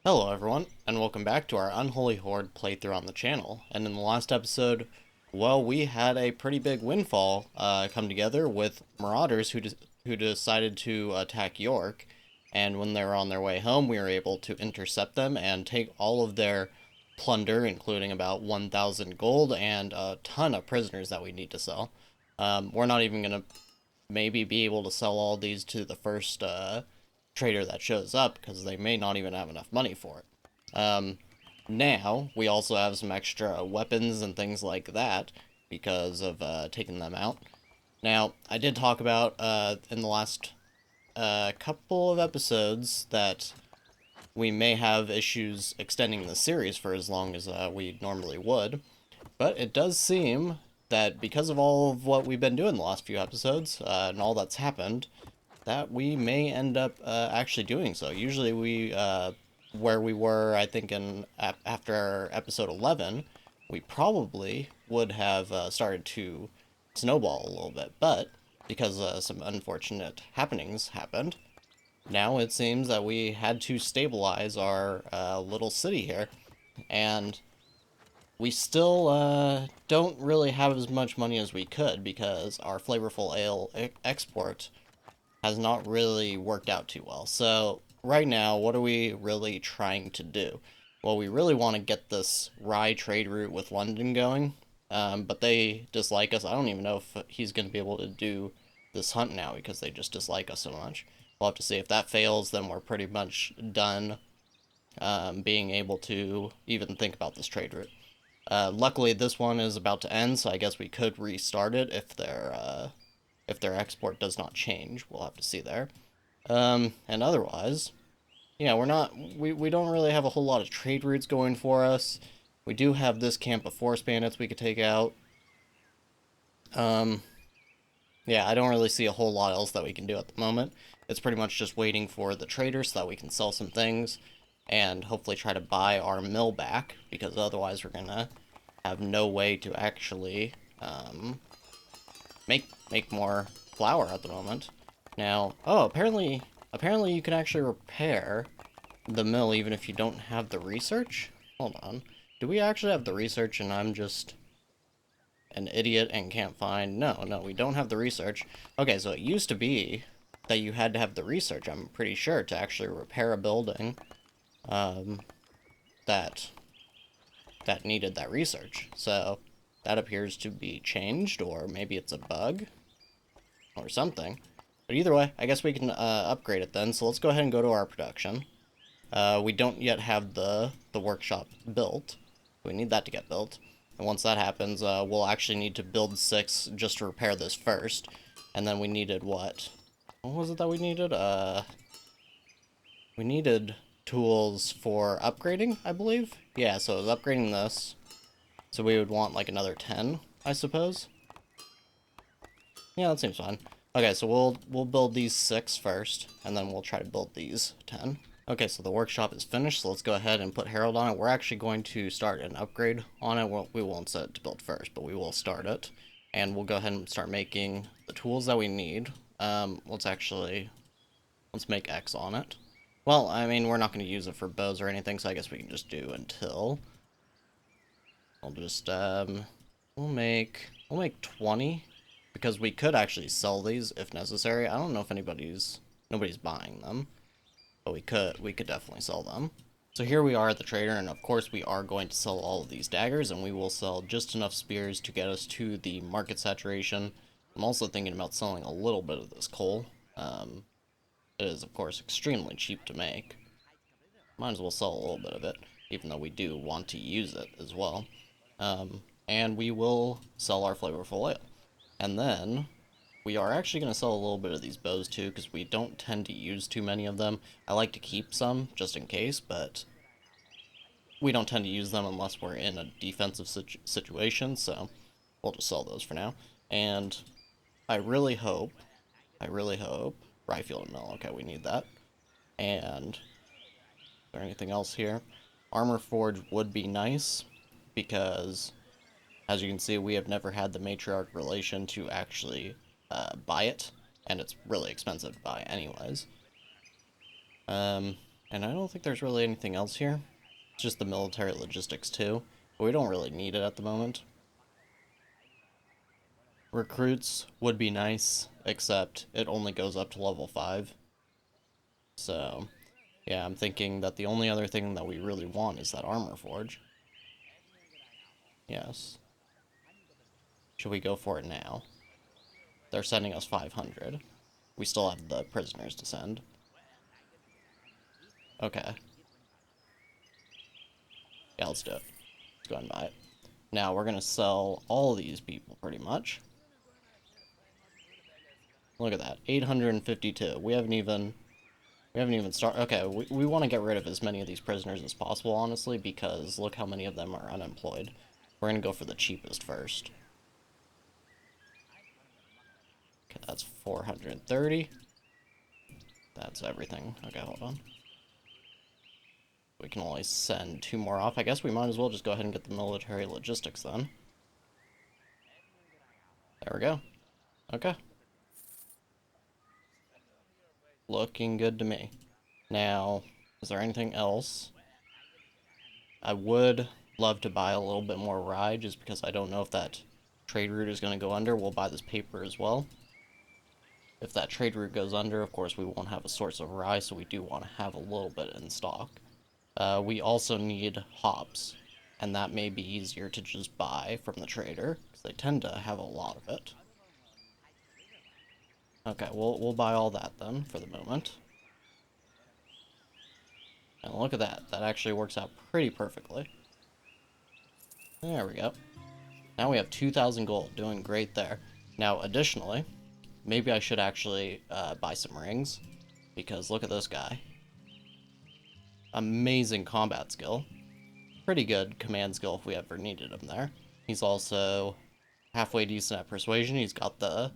Hello everyone, and welcome back to our Unholy Horde playthrough on the channel. And in the last episode, well, we had a pretty big windfall come together with marauders who decided to attack York. And when they were on their way home, we were able to intercept them and take all of their plunder, including about 1,000 gold and a ton of prisoners that we need to sell. We're not even going to maybe be able to sell all these to the first trader that shows up because they may not even have enough money for it. Now, we also have some extra weapons and things like that because of taking them out. Now, I did talk about in the last couple of episodes that we may have issues extending the series for as long as we normally would, but it does seem that because of all of what we've been doing the last few episodes and all that's happened, that we may end up actually doing so. Usually where we were, I think, after episode 11, we probably would have started to snowball a little bit, but because some unfortunate happenings happened, now it seems that we had to stabilize our little city here, and we still don't really have as much money as we could because our flavorful ale export has not really worked out too well. So right now, what are we really trying to do? Well, we really want to get this rye trade route with London going, but they dislike us. I don't even know if he's going to be able to do this hunt now because they just dislike us so much. We'll have to see. If that fails, then we're pretty much done being able to even think about this trade route. Luckily, this one is about to end, so I guess we could restart it if their export does not change. We'll have to see there. And otherwise, yeah, we don't really have a whole lot of trade routes going for us. We do have this camp of forest bandits we could take out. Um, yeah, I don't really see a whole lot else that we can do at the moment. It's pretty much just waiting for the trader so that we can sell some things and hopefully try to buy our mill back because otherwise we're gonna have no way to actually make more flour at the moment. Now, oh, apparently you can actually repair the mill even if you don't have the research. Hold on. Do we actually have the research and I'm just an idiot and can't find... No, we don't have the research. Okay, so it used to be that you had to have the research, I'm pretty sure, to actually repair a building um, that that needed that research. So that appears to be changed, or maybe it's a bug or something. But either way, I guess we can upgrade it then. So let's go ahead and go to our production. We don't yet have the workshop built. We need that to get built. And once that happens, we'll actually need to build 6 just to repair this first. And then we needed what? What was it that we needed? We needed tools for upgrading, I believe. Yeah, so it was upgrading this. So we would want like another 10, I suppose. Yeah, that seems fine. Okay, so we'll build these 6 first, and then we'll try to build these 10. Okay, so the workshop is finished, so let's go ahead and put Herald on it. We're actually going to start an upgrade on it. We won't set it to build first, but we will start it. And we'll go ahead and start making the tools that we need. Let's make X on it. Well, I mean, we're not going to use it for bows or anything, so I guess we can just do until. We'll just, we'll make 20, because we could actually sell these if necessary. I don't know if nobody's buying them, but we could definitely sell them. So here we are at the trader, and of course we are going to sell all of these daggers, and we will sell just enough spears to get us to the market saturation. I'm also thinking about selling a little bit of this coal. It is, of course, extremely cheap to make. Might as well sell a little bit of it, even though we do want to use it as well. And we will sell our flavorful ale. And then we are actually going to sell a little bit of these bows too, because we don't tend to use too many of them. I like to keep some just in case, but we don't tend to use them unless we're in a defensive situation, so we'll just sell those for now. And I really hope, Ryefield and Mill, okay, we need that. And is there anything else here? Armor Forge would be nice, because as you can see, we have never had the matriarch relation to actually buy it, and it's really expensive to buy anyways. And I don't think there's really anything else here. It's just the military logistics too. But we don't really need it at the moment. Recruits would be nice, except it only goes up to level 5. So, yeah, I'm thinking that the only other thing that we really want is that armor forge. Yes. Should we go for it now? They're sending us 500. We still have the prisoners to send. Okay. Yeah, let's do it. Let's go ahead and buy it. Now, we're gonna sell all these people, pretty much. Look at that. 852. We haven't even started. Okay, we want to get rid of as many of these prisoners as possible, honestly, because look how many of them are unemployed. We're gonna go for the cheapest first. Okay, that's 430. That's everything. Okay, hold on. We can only send 2 more off. I guess we might as well just go ahead and get the military logistics then. There we go. Okay. Looking good to me. Now, is there anything else? I would love to buy a little bit more rye, just because I don't know if that trade route is going to go under. We'll buy this paper as well. If that trade route goes under, of course, we won't have a source of rye, so we do want to have a little bit in stock. We also need hops, and that may be easier to just buy from the trader, because they tend to have a lot of it. Okay, we'll buy all that then, for the moment. And look at that. That actually works out pretty perfectly. There we go. Now we have 2,000 gold. Doing great there. Now, additionally, maybe I should actually buy some rings. Because look at this guy. Amazing combat skill. Pretty good command skill if we ever needed him there. He's also halfway decent at persuasion. He's got the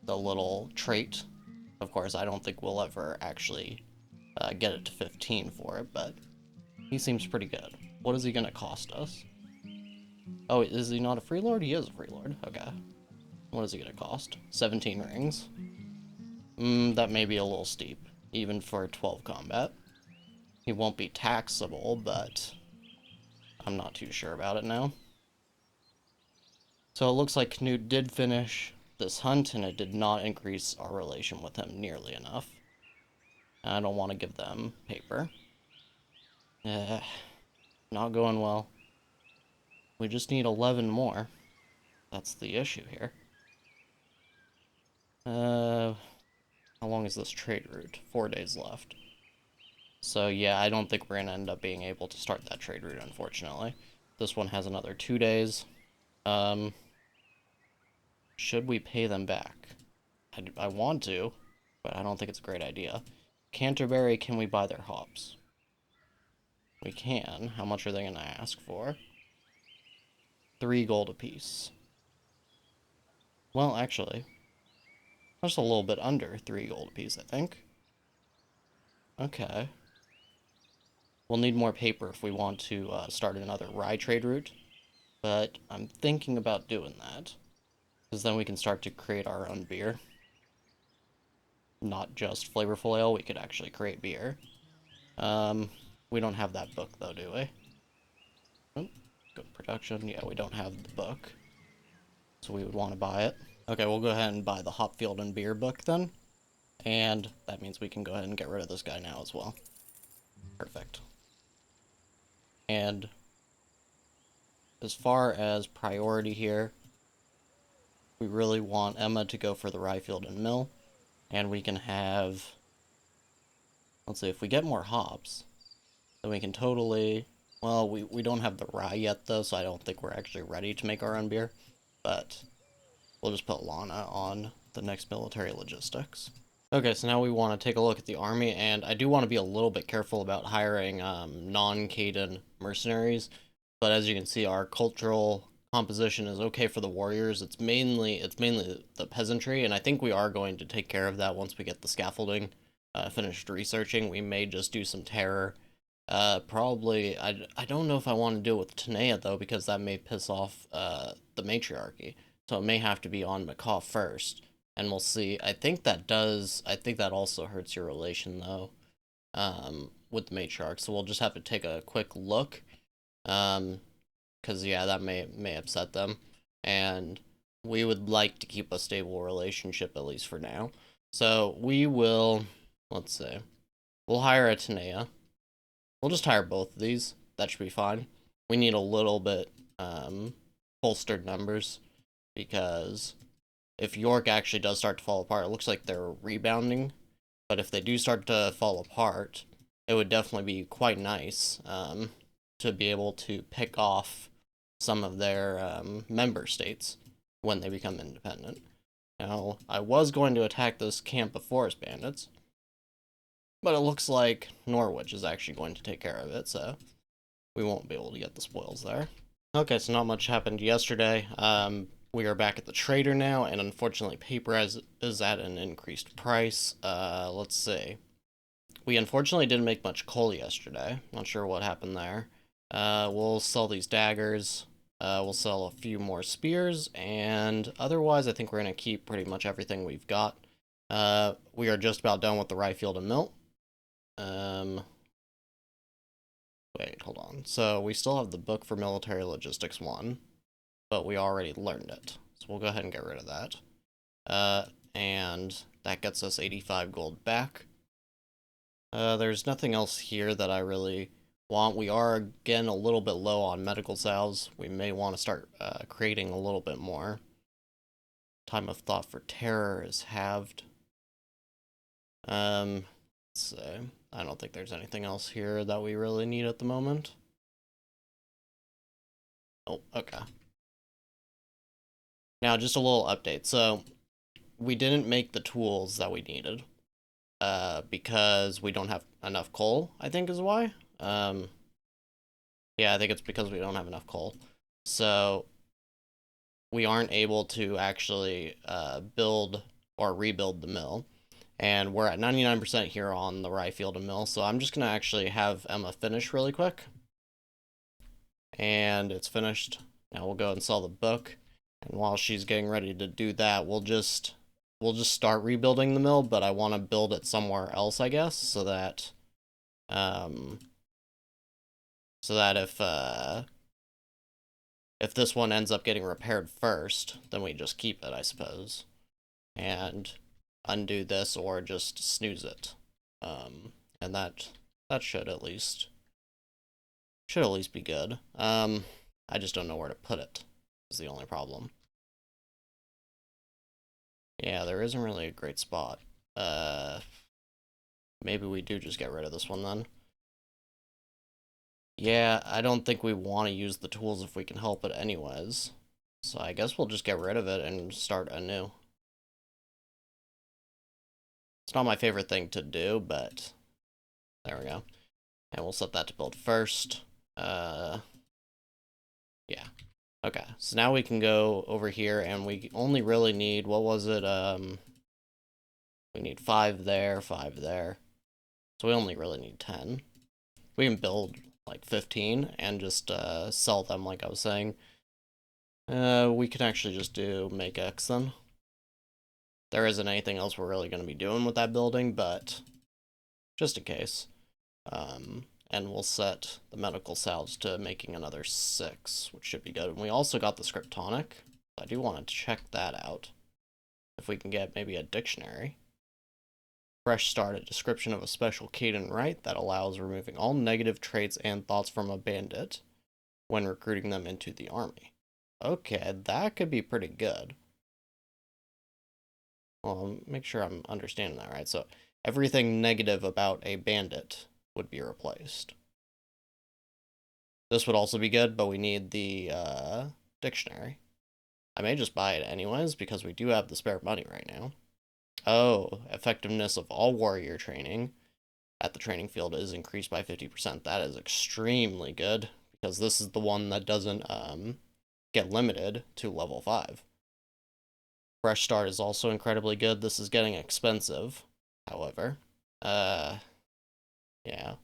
little trait. Of course, I don't think we'll ever actually get it to 15 for it, but he seems pretty good. What is he going to cost us? Oh, is he not a free lord? He is a free lord. Okay. What is he going to cost? 17 rings. That may be a little steep, even for 12 combat. He won't be taxable, but I'm not too sure about it now. So it looks like Knut did finish this hunt, and it did not increase our relation with him nearly enough. I don't want to give them paper. Not going well. We just need 11 more. That's the issue here. How long is this trade route? 4 days left. So yeah, I don't think we're going to end up being able to start that trade route, unfortunately. This one has another 2 days. Should we pay them back? I want to, but I don't think it's a great idea. Canterbury, can we buy their hops? We can. How much are they going to ask for? 3 gold apiece. Well, actually, just a little bit under 3 gold apiece, I think. Okay. We'll need more paper if we want to start another rye trade route, but I'm thinking about doing that, because then we can start to create our own beer. Not just flavorful ale, we could actually create beer. We don't have that book though, do we? Oh, good production. Yeah, we don't have the book, so we would want to buy it. Okay, we'll go ahead and buy the hop field and beer book then, and that means we can go ahead and get rid of this guy now as well. Perfect. And as far as priority here, we really want Emma to go for the rye field and mill, and we can have, let's see, if we get more hops, then we can totally, well, we don't have the rye yet though, so I don't think we're actually ready to make our own beer, but we'll just put Lana on the next military logistics. Okay, so now we want to take a look at the army, and I do want to be a little bit careful about hiring non-Caden mercenaries, but as you can see, our cultural composition is okay for the warriors. It's mainly the peasantry, and I think we are going to take care of that once we get the scaffolding finished researching. We may just do some terror. Probably, I don't know if I want to deal with Tanea, though, because that may piss off the matriarchy, so it may have to be on Macaw first. And we'll see. I think that also hurts your relation, though. with the matriarch, so we'll just have to take a quick look. Because yeah, that may upset them, and we would like to keep a stable relationship at least for now. So we will, let's see, we'll hire a Tanea. We'll just hire both of these. That should be fine. We need a little bit bolstered numbers, because if York actually does start to fall apart, it looks like they're rebounding. But if they do start to fall apart, it would definitely be quite nice to be able to pick off some of their member states when they become independent. Now, I was going to attack this camp of forest bandits, but it looks like Norwich is actually going to take care of it, so we won't be able to get the spoils there. Okay, so not much happened yesterday. We are back at the trader now, and unfortunately paper is at an increased price. Let's see. We unfortunately didn't make much coal yesterday. Not sure what happened there. We'll sell these daggers. We'll sell a few more spears, and otherwise I think we're going to keep pretty much everything we've got. We are just about done with the rye field and mill. Wait, hold on. So we still have the book for military logistics 1, but we already learned it. So we'll go ahead and get rid of that. And that gets us 85 gold back. There's nothing else here that I really want. We are, again, a little bit low on medical salves. We may want to start creating a little bit more. Time of thought for terror is halved. Let's see. I don't think there's anything else here that we really need at the moment. Oh, okay. Now, just a little update. So, we didn't make the tools that we needed. Because we don't have enough coal, I think is why. Yeah, I think it's because we don't have enough coal. So, we aren't able to actually build or rebuild the mill. And we're at 99% here on the rye field and mill, so I'm just going to actually have Emma finish really quick. And it's finished. Now we'll go and sell the book. And while she's getting ready to do that, we'll just start rebuilding the mill, but I want to build it somewhere else, I guess, so that if this one ends up getting repaired first, then we just keep it, I suppose, and undo this or just snooze it. And that should at least be good. I just don't know where to put it, is the only problem. Yeah, there isn't really a great spot. Maybe we do just get rid of this one then. Yeah, I don't think we want to use the tools if we can help it anyways. So I guess we'll just get rid of it and start anew. It's not my favorite thing to do, but there we go. And we'll set that to build first. Yeah. Okay, so now we can go over here, and we only really need, what was it, we need 5 there, 5 there. So we only really need 10. We can build, like, 15, and just, sell them, like I was saying. We can actually just do make X, then. There isn't anything else we're really going to be doing with that building, but just in case. And we'll set the medical salves to making another 6, which should be good. And we also got the scriptonic. I do want to check that out. If we can get maybe a dictionary. Fresh start, a description of a special cadent right that allows removing all negative traits and thoughts from a bandit when recruiting them into the army. Okay, that could be pretty good. Well, make sure I'm understanding that right. So everything negative about a bandit would be replaced. This would also be good, but we need the dictionary. I may just buy it anyways, because we do have the spare money right now. Oh, effectiveness of all warrior training at the training field is increased by 50%. That is extremely good, because this is the one that doesn't get limited to level 5. Fresh start is also incredibly good. This is getting expensive, however. Yeah,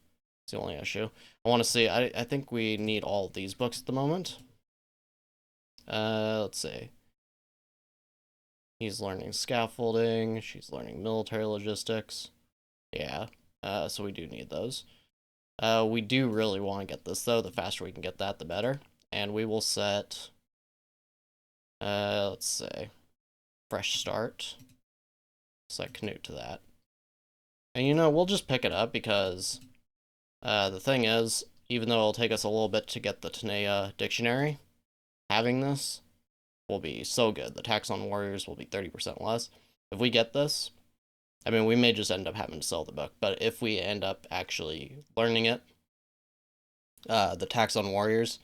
it's the only issue. I want to see, I think we need all of these books at the moment. Let's see. He's learning scaffolding, she's learning military logistics. Yeah, so we do need those. We do really want to get this, though. The faster we can get that, the better. And we will set, let's say, fresh start. Set Canute to that. And you know, we'll just pick it up because the thing is, even though it'll take us a little bit to get the Tanea dictionary, having this will be so good. The tax on warriors will be 30% less. If we get this, I mean, we may just end up having to sell the book, but if we end up actually learning it, the tax on warriors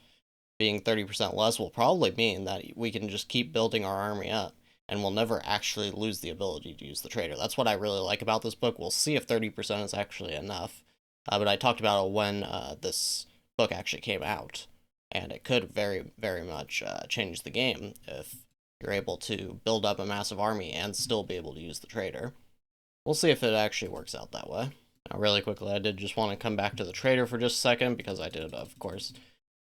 being 30% less will probably mean that we can just keep building our army up and we'll never actually lose the ability to use the trader. That's what I really like about this book. We'll see if 30% is actually enough. But I talked about it when this book actually came out, and it could very, very much change the game if you're able to build up a massive army and still be able to use the trader. We'll see if it actually works out that way. Now, really quickly, I did just want to come back to the trader for just a second, because I did, of course,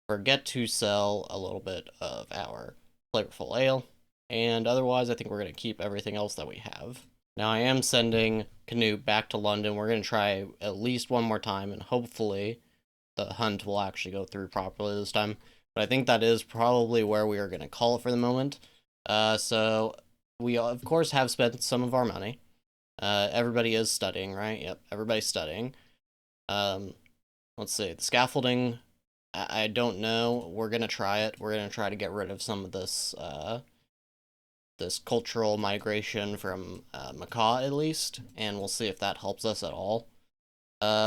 forget to sell a little bit of our flavorful ale, and otherwise I think we're going to keep everything else that we have. Now I am sending Canute back to London. We're going to try at least one more time, and hopefully the hunt will actually go through properly this time. But I think that is probably where we are going to call it for the moment. So we, of course, have spent some of our money. Everybody is studying, right? Yep, everybody's studying. Let's see, the scaffolding, I don't know. We're going to try it. We're going to try to get rid of some of this, this cultural migration from Macaw, at least, and we'll see if that helps us at all.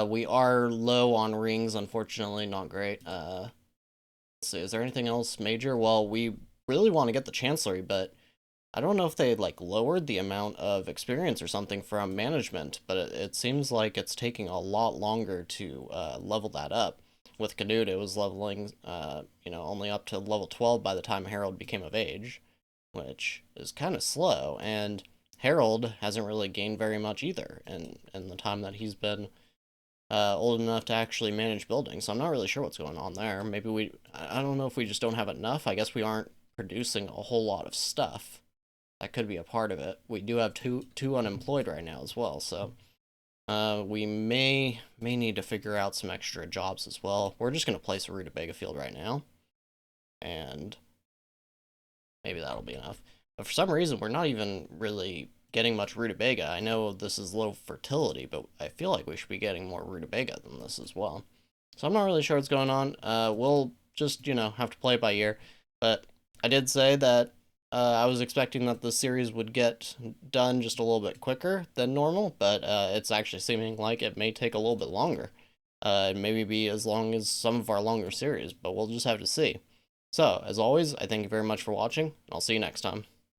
We are low on rings, unfortunately, not great. Let's see, is there anything else major? Well, we really want to get the Chancellery, but I don't know if they, like, lowered the amount of experience or something from management, but it seems like it's taking a lot longer to level that up. With Canute, it was leveling, you know, only up to level 12 by the time Harold became of age, which is kind of slow, and Harold hasn't really gained very much either in the time that he's been old enough to actually manage buildings, so I'm not really sure what's going on there. Maybe I don't know if we just don't have enough. I guess we aren't producing a whole lot of stuff. That could be a part of it. We do have two unemployed right now as well, so we may need to figure out some extra jobs as well. We're just going to place a rutabaga field right now, and maybe that'll be enough. But for some reason, we're not even really getting much rutabaga. I know this is low fertility, but I feel like we should be getting more rutabaga than this as well. So I'm not really sure what's going on. We'll just, you know, have to play it by ear. But I did say that I was expecting that the series would get done just a little bit quicker than normal, but it's actually seeming like it may take a little bit longer. Maybe be as long as some of our longer series, but we'll just have to see. So, as always, I thank you very much for watching, and I'll see you next time.